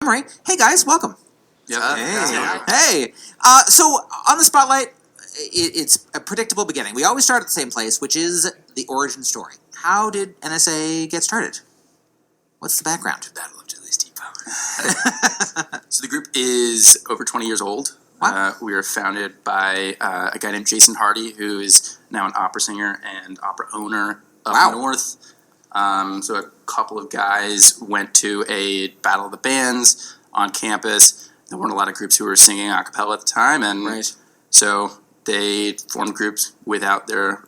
Emery. Hey guys, welcome. Yep. Hey. So on the Spotlight, it's a predictable beginning. We always start at the same place, which is the origin story. How did NSA get started? What's the background? Battle of Jelly's Depot. So the group is over 20 years old. Wow. We were founded by a guy named Jason Hardy, who is now an opera singer and opera owner up north. So a couple of guys went to a Battle of the Bands on campus. There weren't a lot of groups who were singing a cappella at the time, and so they formed groups without their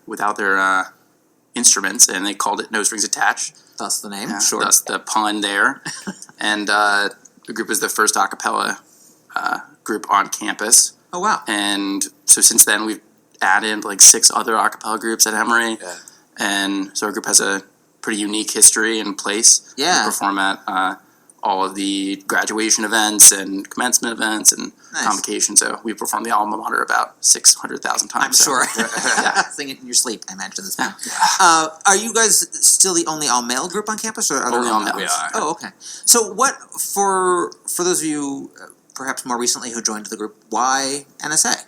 instruments, and they called it No Strings Attached. Thus the name. Yeah, sure. Thus the pun there. And the group was the first a cappella group on campus. Oh, wow. And so since then, we've added like 6 other a cappella groups at Emory. Yeah. And so our group has a pretty unique history and place. Yeah. We perform at all of the graduation events and commencement events and convocation. So we've performed the alma mater about 600,000 times. I'm sure. Yeah. Sing it in your sleep, I imagine this time. Are you guys still the only all-male group on campus? Or only all-male. We are. Oh, okay. So what, for those of you perhaps more recently who joined the group, why NSA?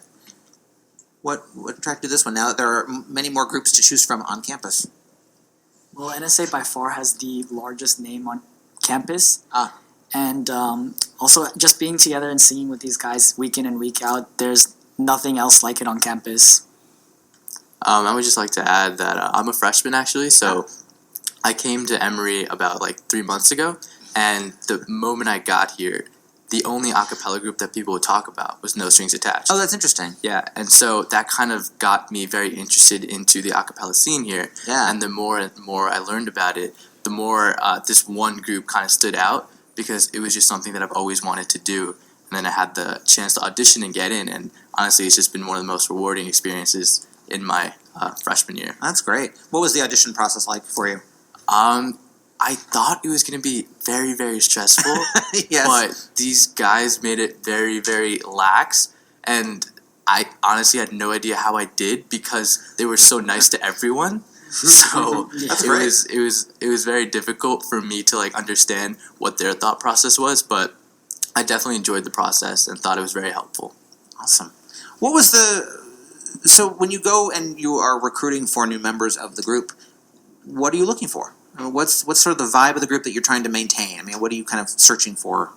What attracted this one now that there are many more groups to choose from on campus? Well, NSA by far has the largest name on campus. And also just being together and singing with these guys week in and week out, there's nothing else like it on campus. I would just like to add that I'm a freshman actually, so I came to Emory about like 3 months ago, and the moment I got here, the only a cappella group that people would talk about was No Strings Attached. Oh, that's interesting. Yeah, and so that kind of got me very interested into the a cappella scene here. Yeah. And the more and more I learned about it, the more this one group kind of stood out, because it was just something that I've always wanted to do. And then I had the chance to audition and get in, and honestly, it's just been one of the most rewarding experiences in my freshman year. That's great. What was the audition process like for you? I thought it was going to be very, very stressful, Yes. but these guys made it very, very lax, and I honestly had no idea how I did because they were so nice to everyone. So it was very difficult for me to like understand what their thought process was, but I definitely enjoyed the process and thought it was very helpful. Awesome. What was so when you go and you are recruiting for new members of the group, what are you looking for? I mean, what's sort of the vibe of the group that you're trying to maintain? I mean, what are you kind of searching for?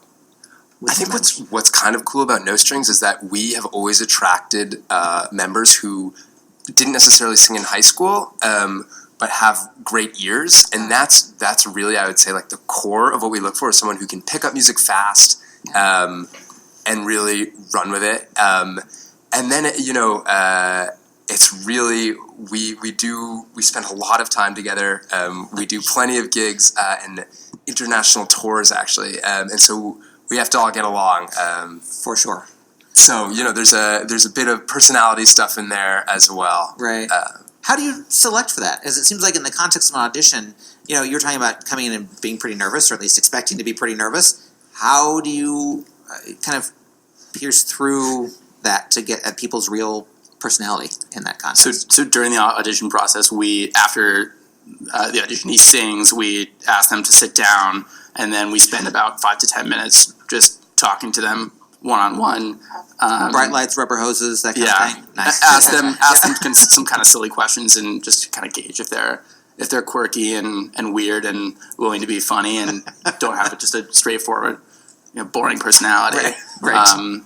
I think what's kind of cool about No Strings is that we have always attracted members who didn't necessarily sing in high school, but have great ears, and that's really, I would say, like the core of what we look for is someone who can pick up music fast and really run with it. And then it's really we spend a lot of time together. We do plenty of gigs and international tours actually, and so we have to all get along For sure. So there's a bit of personality stuff in there as well. Right. How do you select for that? As it seems like in the context of an audition, you're talking about coming in and being pretty nervous, or at least expecting to be pretty nervous. How do you kind of pierce through that to get at people's real personality in that context? So during the audition process, after the audition he sings, we ask them to sit down, and then we spend about 5 to 10 minutes just talking to them one-on-one. Bright lights, rubber hoses, that kind of thing. Nice. Ask them some kind of silly questions and just kind of gauge if they're quirky and weird and willing to be funny and don't have just a straightforward, boring personality. Right.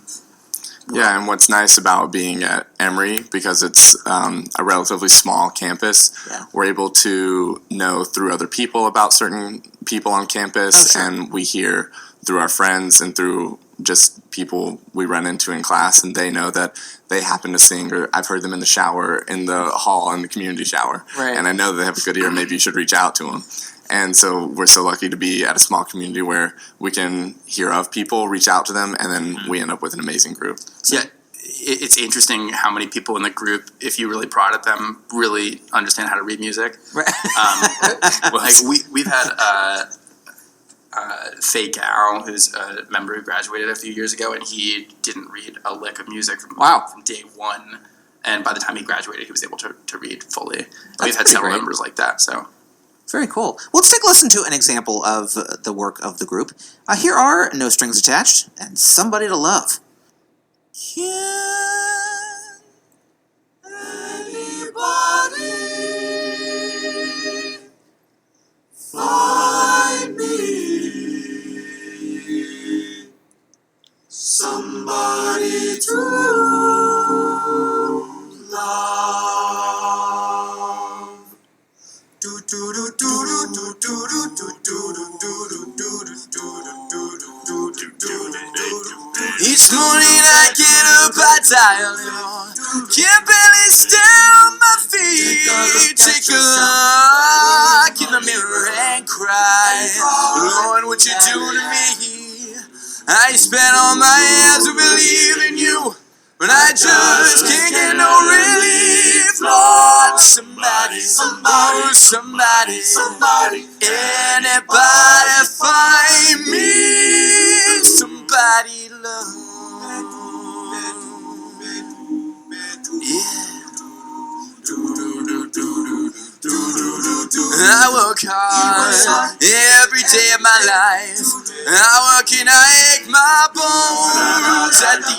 Yeah, and what's nice about being at Emory, because it's a relatively small campus, we're able to know through other people about certain people on campus, and we hear through our friends and through just people we run into in class, and they know that they happen to sing, or I've heard them in the shower, in the hall, in the community shower, and I know they have a good ear, maybe you should reach out to them. And so we're so lucky to be at a small community where we can hear of people, reach out to them, and then we end up with an amazing group. Yeah, it's interesting how many people in the group, if you really prod at them, really understand how to read music. Right. We've had Faye Gow, who's a member who graduated a few years ago, and he didn't read a lick of music from day one. And by the time he graduated, he was able to read fully. We've had several members like that, so... Very cool. Well, let's take a listen to an example of the work of the group. Here are No Strings Attached and Somebody to Love. Can anybody find me somebody to love? Do do do do do do do do do do do do. Each morning I get up, I dial it on. Can't barely stand on my feet. Take a look in the mirror and cry. Lord, what you do to me? I spent all my years to believe in you, but I just can't get no relief. Lord, somebody, oh somebody, anybody find me somebody love? Yeah. I work hard every day of my life. I work and I ache my bones at the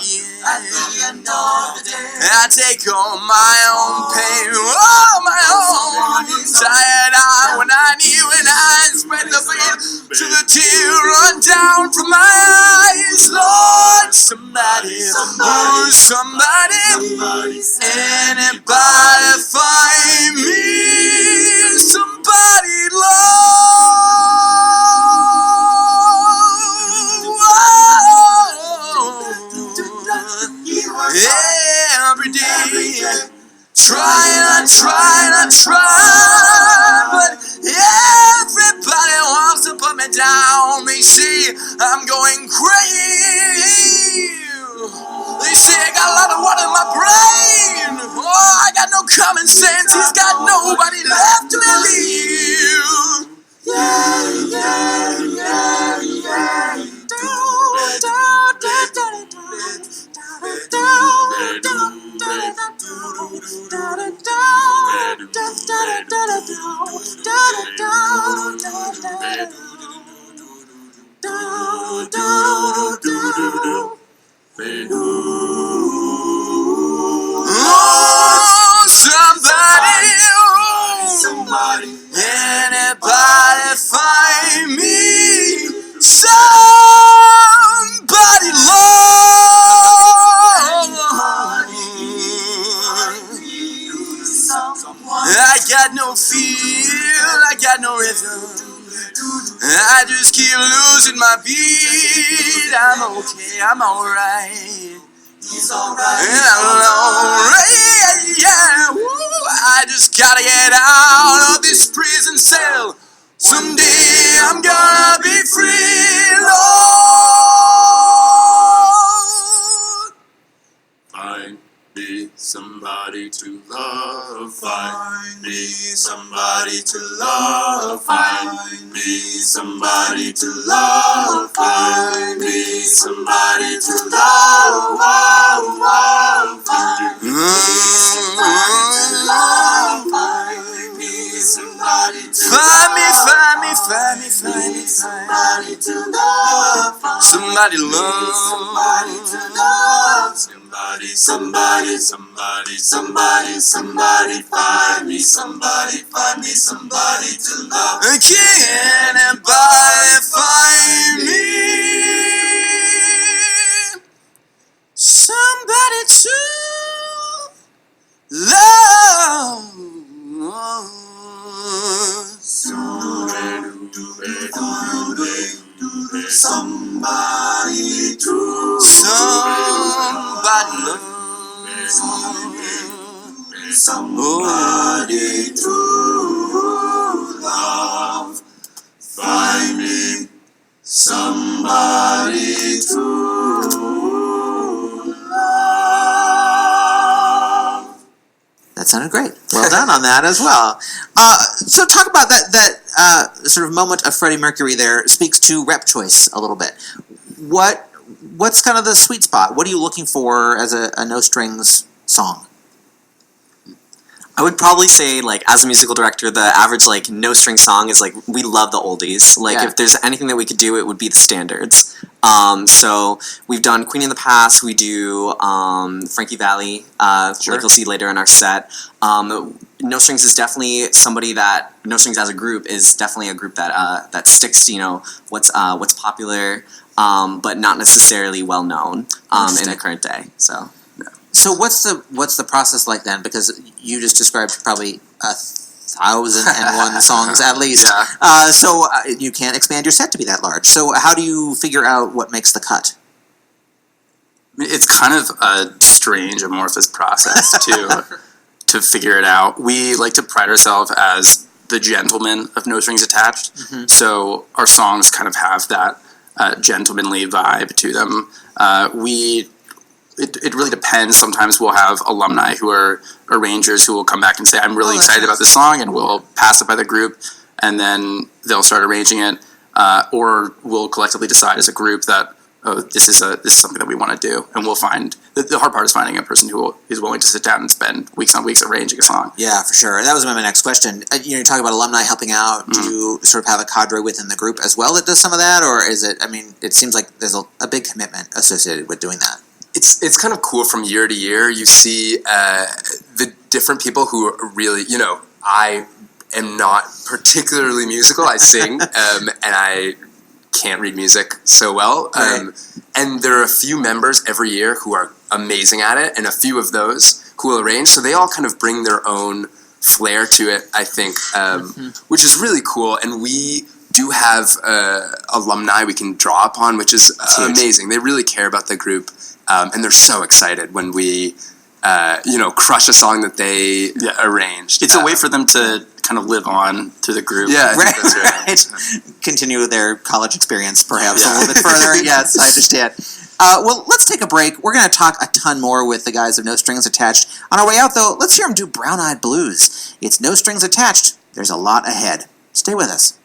end of the day. I take on my own pain, oh my own tired eye when I spread the pain to the tear run down from my eyes. Lord, somebody, oh somebody, anybody find me somebody love. Every day, trying, but everybody wants to put me down. They say I'm going crazy. They say I got a lot of water in my brain. Oh, I got no common sense. He's got nobody left to believe. Yeah, yeah, yeah, yeah. Oh, somebody, anybody find me somebody love. I got no feel, I got no rhythm. I just keep losing my beat. I'm okay, I'm alright. He's alright. I'm alright, yeah. Woo. I just gotta get out of this prison cell. Someday I'm gonna be free, Lord. Find me somebody to love. Find me somebody to love. Find me somebody to love. Find me somebody to love. Find me somebody to somebody to love. Somebody love. Somebody find me somebody to love. Can anybody find me somebody to love? Somebody to love. Somebody to love. Find me somebody to love. That sounded great. Well done on that as well. So talk about that sort of moment of Freddie Mercury there speaks to rep choice a little bit. What's kind of the sweet spot? What are you looking for as a no strings song? I would probably say, like, as a musical director, the average, like, no-string song is, like, we love the oldies. Like, Yeah. if there's anything that we could do, it would be the standards. So we've done Queen in the past, we do Frankie Valli, like you'll see later in our set. No Strings is definitely somebody that, No Strings as a group is definitely a group that that sticks to, you know, what's popular, but not necessarily well-known in the current day, so... So what's the process like then? Because you just described probably 1,001 songs at least. Yeah. So you can't expand your set to be that large. So how do you figure out what makes the cut? I mean, it's kind of a strange, amorphous process to figure it out. We like to pride ourselves as the gentleman of No Strings Attached. Mm-hmm. So our songs kind of have that gentlemanly vibe to them. It really depends. Sometimes we'll have alumni who are arrangers who will come back and say, I'm really excited about this song, and we'll pass it by the group, and then they'll start arranging it, or we'll collectively decide as a group that, oh, this is something that we want to do, and we'll find, the hard part is finding a person who is willing to sit down and spend weeks on weeks arranging a song. Yeah, for sure. That was my next question. You talk about alumni helping out. Do you sort of have a cadre within the group as well that does some of that, or is it, I mean, it seems like there's a big commitment associated with doing that. It's kind of cool from year to year. You see the different people who are really, you know, I am not particularly musical. I sing, and I can't read music so well. And there are a few members every year who are amazing at it, and a few of those who will arrange. So they all kind of bring their own flair to it, I think, which is really cool. And we do have alumni we can draw upon, which is amazing. They really care about the group. And they're so excited when we, crush a song that they arranged. It's a way for them to kind of live on through the group. Yeah, I think that's right. Continue their college experience perhaps a little bit further. Yes, I understand. Well, let's take a break. We're going to talk a ton more with the guys of No Strings Attached. On our way out, though, let's hear them do Brown Eyed Blues. It's No Strings Attached. There's a lot ahead. Stay with us.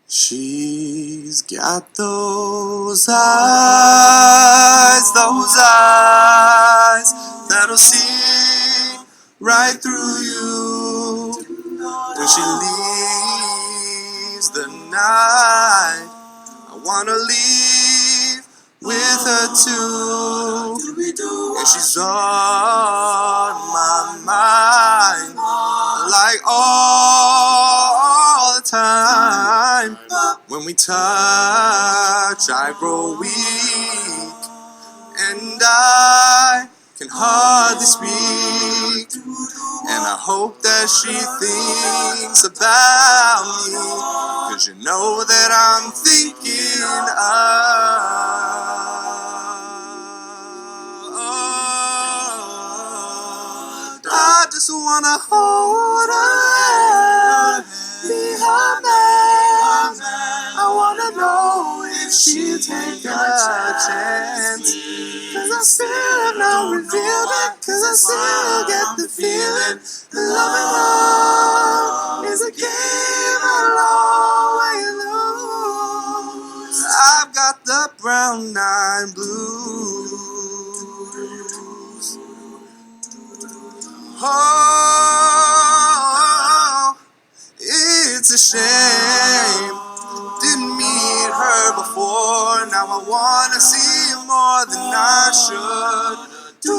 She's got those eyes that'll see right through you. When she leaves the night, I wanna leave with her too. And she's on my mind, like all the time. When we touch, I grow weak, and I can hardly speak. And I hope that she thinks about me, 'cause you know that I'm thinking I just wanna hold her, be her man. I wanna know if she'll take a chance, 'cause I still have not revealed it, 'cause I still get the feeling that loving her is a game I'll always lose. I've got the brown eyed blues. Oh, it's a shame. Didn't meet her before. Now I wanna see her more than I should. Do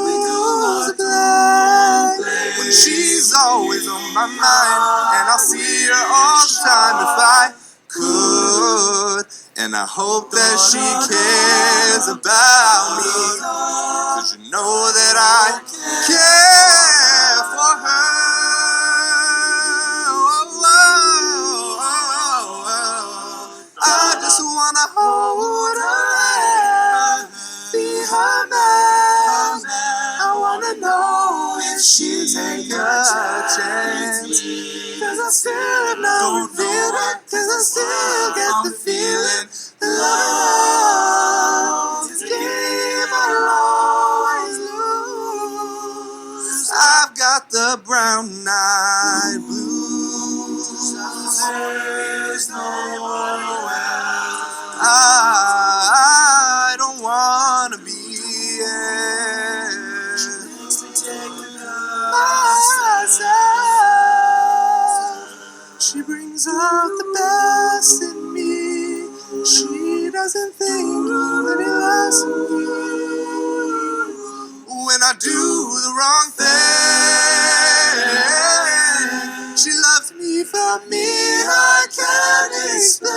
the blind when she's always on my mind, and I'll see her all the time if I could. And I hope that she cares about me, 'cause you know that I care for her. I just wanna hold her, be her man. I wanna know if she'll take a chance, 'cause I still have not revealed it, 'cause I still get the feeling that love is a game I love. brown eyed blues. There's nowhere I don't wanna be. She brings out the best in me. She doesn't think any less of me. When I do the wrong thing, she loves me for me. I can't explain.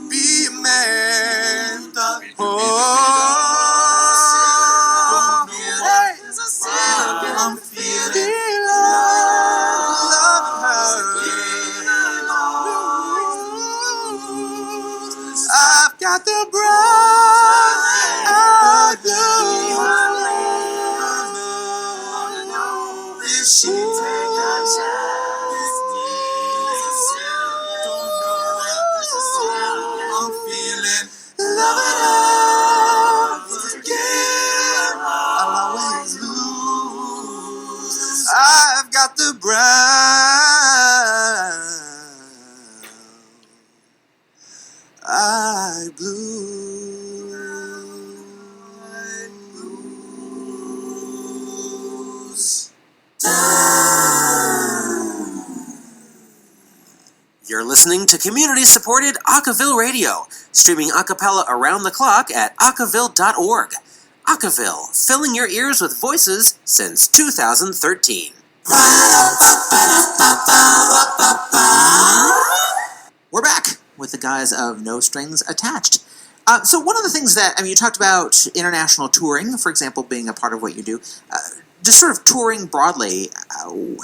Be a man. Oh, hey. I'm feeling loving her. I've got the bright blue. If she take a chance, I'm feeling loving her again. I'll always lose. I've got the bright blues. You're listening to community-supported Acaville Radio, streaming a cappella around the clock at acaville.org. Acaville, filling your ears with voices since 2013. We're back with the guys of No Strings Attached. So one of the things that, I mean, you talked about international touring, for example, being a part of what you do. Just sort of touring broadly,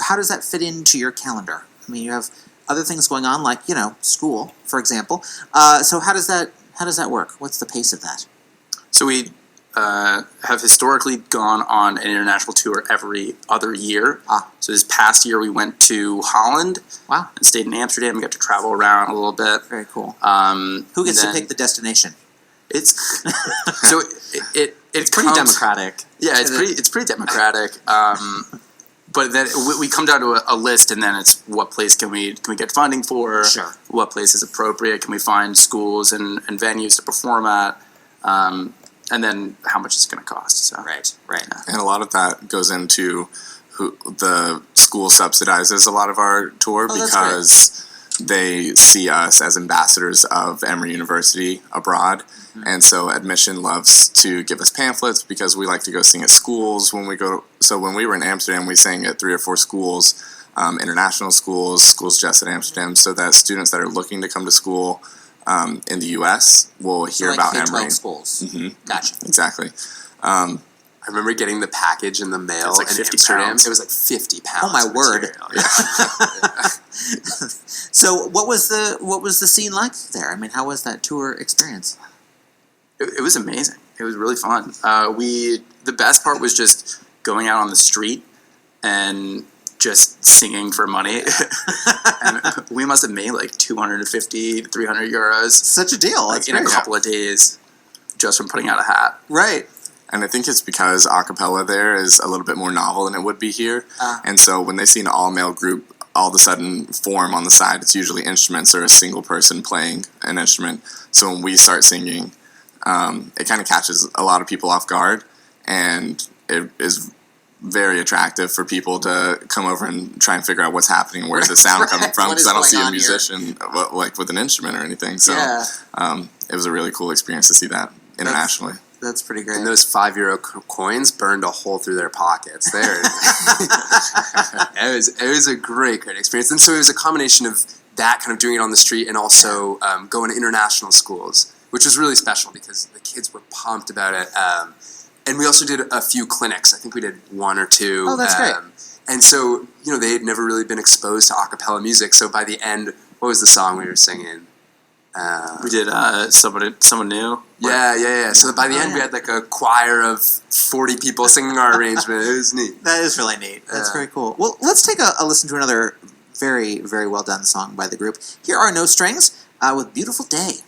how does that fit into your calendar? I mean, you have other things going on, like, you know, school, for example. So how does that work? What's the pace of that? So we have historically gone on an international tour every other year. So this past year we went to Holland. Wow. And stayed in Amsterdam. We got to travel around a little bit. Very cool. Who gets to pick the destination? It's so it's pretty democratic. Yeah, it's pretty democratic. But then we come down to a list, and then it's what place can we get funding for? Sure. What place is appropriate? Can we find schools and venues to perform at? And then how much it's going to cost. So. Right. Yeah. And a lot of that goes into who the school subsidizes a lot of our tour because they see us as ambassadors of Emory University abroad. And so admission loves to give us pamphlets because we like to go sing at schools when we go. So when we were in Amsterdam, we sang at 3 or 4 schools, international schools just at Amsterdam, so that students that are looking to come to school in the U.S. will hear about Emory. Schools. Mm-hmm. Gotcha. Exactly. I remember getting the package in the mail like in 50 Amsterdam. pounds. It was like 50 pounds. Oh my of word! material. Yeah. So what was the scene like there? I mean, how was that tour experience? It was amazing. It was really fun. The best part was just going out on the street and just singing for money. And we must have made like 250 to 300 euros. Such a deal. Like in a couple of days just from putting out a hat. Right. And I think it's because a cappella there is a little bit more novel than it would be here. And so when they see an all-male group all of a sudden form on the side, it's usually instruments or a single person playing an instrument. So when we start singing, it kind of catches a lot of people off guard, and it is very attractive for people to come over and try and figure out what's happening, where's the sound coming from, because I don't see a musician like with an instrument or anything. So it was a really cool experience to see that internationally. That's pretty great. And those €5 coins burned a hole through their pockets. There, it was a great experience. And so it was a combination of that, kind of doing it on the street, and also going to international schools, which was really special because the kids were pumped about it. And we also did a few clinics. I think we did 1 or 2. Oh, that's great. And so, they had never really been exposed to a cappella music. So by the end, what was the song we were singing? We did someone new. Yeah. So by the end, we had like a choir of 40 people singing our arrangement. It was neat. That is really neat. That's very cool. Well, let's take a listen to another very, very well done song by the group. Here are No Strings with Beautiful Day.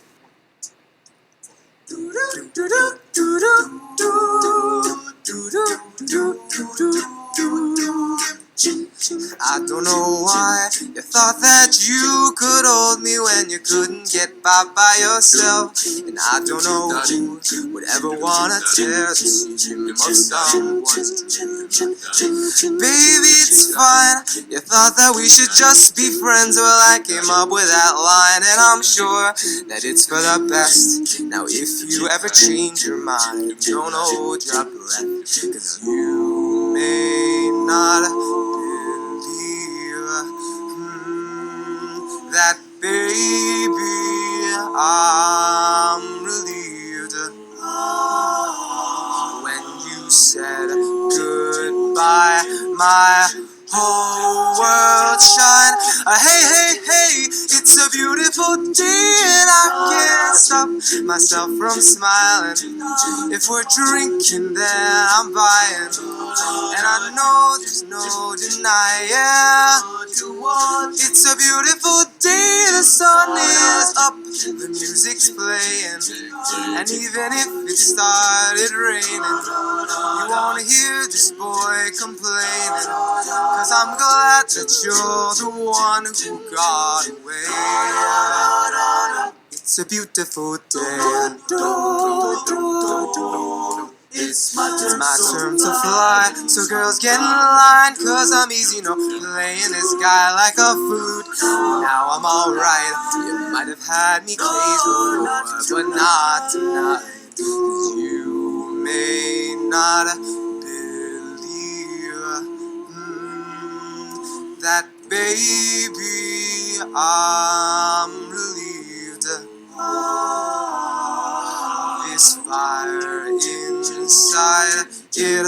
I don't know why you thought that you could hold me when you couldn't get by yourself. And I don't know who would ever wanna tear the seam of someone's dream. Baby, it's fine. You thought that we should just be friends. Well, I came up with that line, and I'm sure that it's for the best. Now, if you ever change your mind, don't hold your breath, 'cause you may not that baby, I'm relieved when you said goodbye. My whole world shine. Hey, hey, hey, it's a beautiful day and I can't stop myself from smiling. If we're drinking, then I'm buying, and I know there's no denying. It's a beautiful day, the sun is up, the music's playing, and even if it started raining, you won't hear this boy complaining, 'cause I'm glad that you're the one who got away. It's a beautiful day. It's my turn to fly, so girls get in line, 'cause I'm easy, no playing this guy like a flute. Now I'm alright, you might have had me crazy before, but not tonight. You may not believe that, baby, I'm relieved. This fire inside, it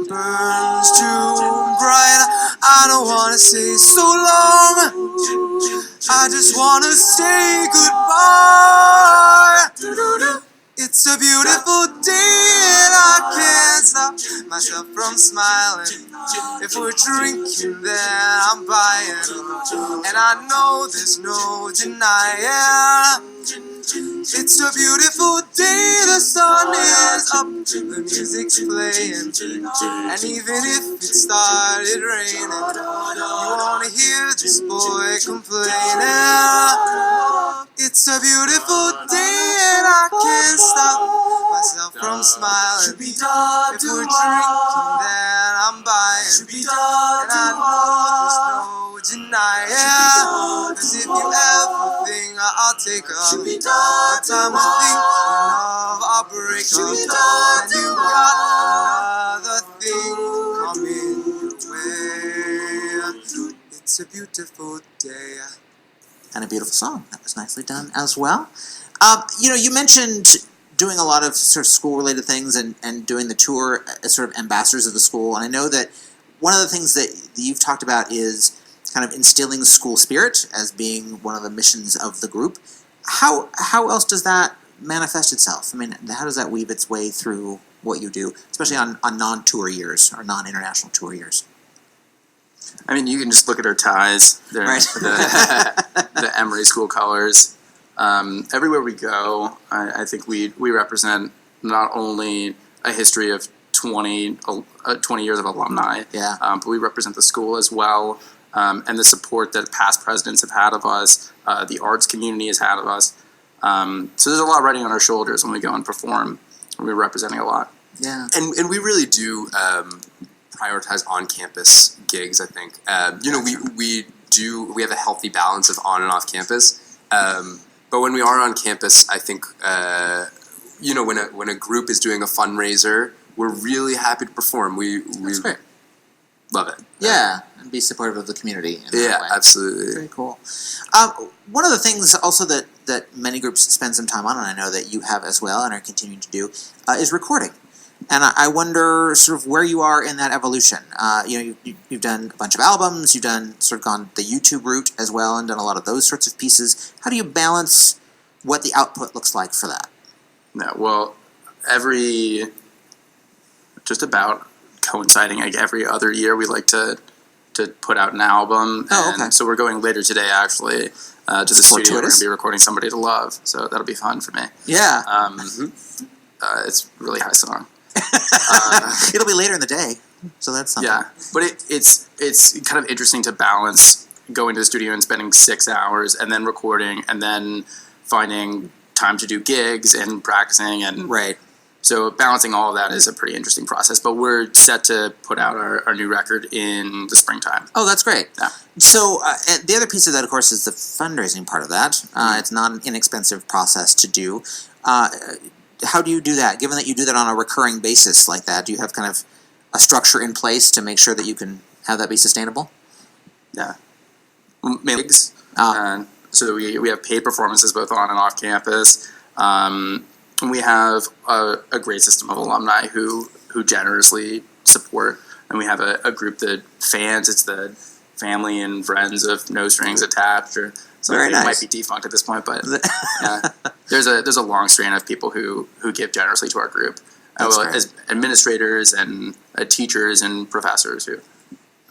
burns too bright. I don't wanna say so long, I just wanna say goodbye. It's a beautiful day and I can't stop myself from smiling. If we're drinking, then I'm buying, and I know there's no denying. It's a beautiful day, the sun is up, the music's playing, and even if it started raining, you wanna hear this boy complaining. It's a beautiful day and I can't stop myself from smiling. If we're drinking, then I'm buying, and I know there's no denying. 'Cause if you ever think I'll take a time of thinking of our breakup, and you got another thing coming your way. It's a beautiful day. And a beautiful song. That was nicely done as well. You mentioned doing a lot of sort of school-related things and doing the tour as sort of ambassadors of the school. And I know that one of the things that you've talked about is kind of instilling school spirit as being one of the missions of the group. How else does that manifest itself? I mean, how does that weave its way through what you do, especially on non-tour years or non-international tour years? I mean, you can just look at our ties. They're Right. the Emory School colors. Everywhere we go, I think we represent not only a history of 20 years of alumni, but we represent the school as well, and the support that past presidents have had of us, the arts community has had of us. So there's a lot riding on our shoulders when we go and perform. We're representing a lot. Yeah. And we really do prioritize on-campus gigs, I think. We have a healthy balance of on and off campus. But when we are on campus, I think, when a group is doing a fundraiser, we're really happy to perform. That's great. Love it. Yeah, and be supportive of the community. In that way. Absolutely. Very cool. One of the things also that many groups spend some time on, and I know that you have as well and are continuing to do, is recording. And I wonder sort of where you are in that evolution. You've done a bunch of albums, you've done sort of gone the YouTube route as well and done a lot of those sorts of pieces. How do you balance what the output looks like for that? Yeah, well, just about coinciding like every other year, we like to to put out an album. Oh, and okay. so we're going later today, actually, to the studio. We're going Fortuitous. to be recording Somebody to Love, so that'll be fun for me. Yeah. It's a really high song. It'll be later in the day, so that's something. Yeah, but it's kind of interesting to balance going to the studio and spending 6 hours and then recording and then finding time to do gigs and practicing and Right. so balancing all of that is a pretty interesting process. But we're set to put out our new record in the springtime. Oh, that's great. Yeah. So and the other piece of that, of course, is the fundraising part of that. It's not an inexpensive process to do. How do you do that? Given that you do that on a recurring basis like that, do you have kind of a structure in place to make sure that you can have that be sustainable? Yeah. Gigs. So that we have paid performances both on and off campus. We have a great system of alumni who generously support, and we have a group that fans. It's the family and friends of No Strings Attached, or something. Very nice. It might be defunct at this point, but yeah, there's a long strain of people who give generously to our group, as administrators and teachers and professors who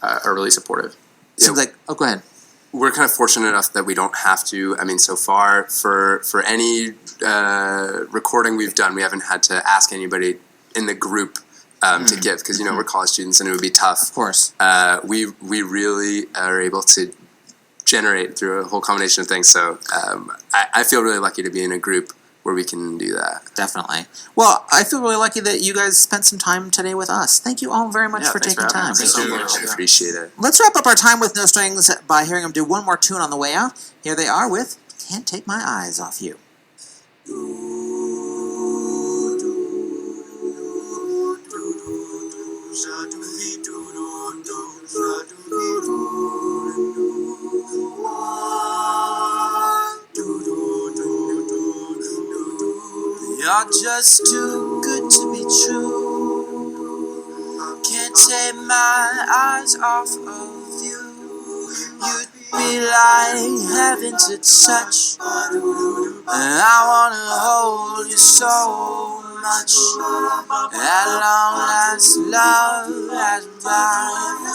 are really supportive. Seems like. Oh, go ahead. We're kind of fortunate enough that we don't have to. I mean, so far for any recording we've done, we haven't had to ask anybody in the group to give, because we're college students and it would be tough. Of course. We really are able to generate through a whole combination of things. So I feel really lucky to be in a group where we can do that. Definitely. Well, I feel really lucky that you guys spent some time today with us. Thank you all very much for thanks taking for having time. us. Thank you so much. I appreciate it. Let's wrap up our time with No Strings by hearing them do one more tune on the way out. Here they are with Can't Take My Eyes Off You. You're just too good to be true. Can't take my eyes off of you. You'd be like heaven to touch. And I wanna hold you so much. At long last, love has arrived,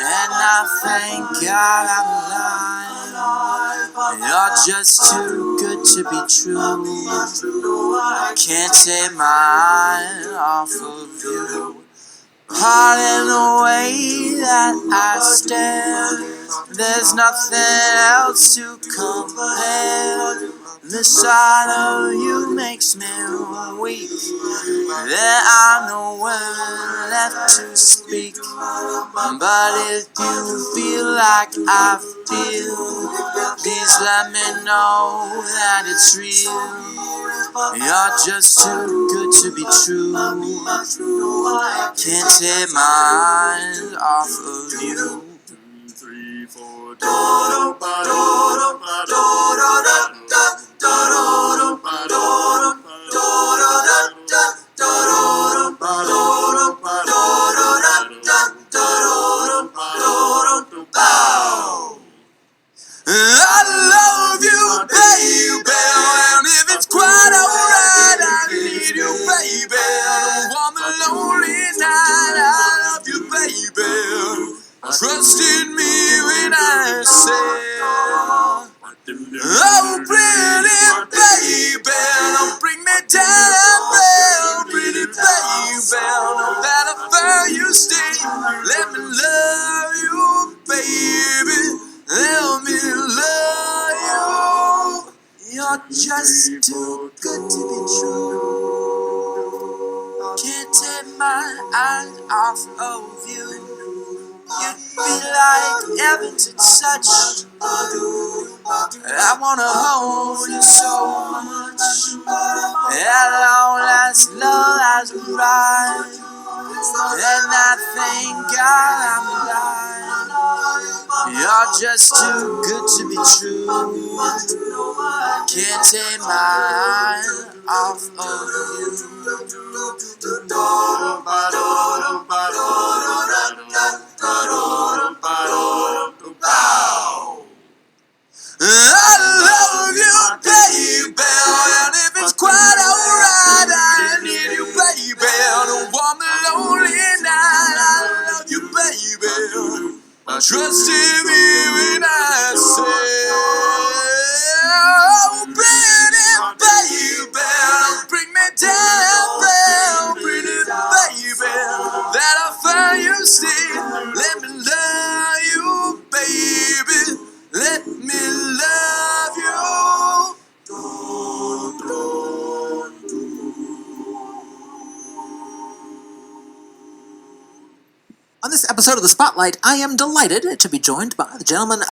and I thank God I'm alive. You're just too good to be true. Can't take my eye off of you. Heart in the way that I stare, there's nothing else to compare. The sight of you makes me weak. There are no words left to speak. But if you feel like I feel, please let me know that it's real. You're just too good to be true. Can't take my eyes off of you. 3, 4, I love you, baby, and if it's quite alright, I need you, baby. On the lonely night, I love you, baby. Trust in me when I say, oh, pretty baby, don't bring me down, pretty baby. No matter where you stay, let me love you, baby. Let me love you. You're just too good to be true. Can't take my eyes off of you. You'd be like heaven to touch. I wanna hold you so much. At long last, love has arrived, and I thank God I'm alive. You're just too good to be true. Can't take my eyes off of you. I love you, baby, and if it's quite alright, I need you, baby. Don't want the lonely night. I love you, baby. trust in me when I say, oh, pretty baby, bring me down, pretty baby, that I find you still. Let me love you, baby. Let me love you. On this episode of The Spotlight, I am delighted to be joined by the gentleman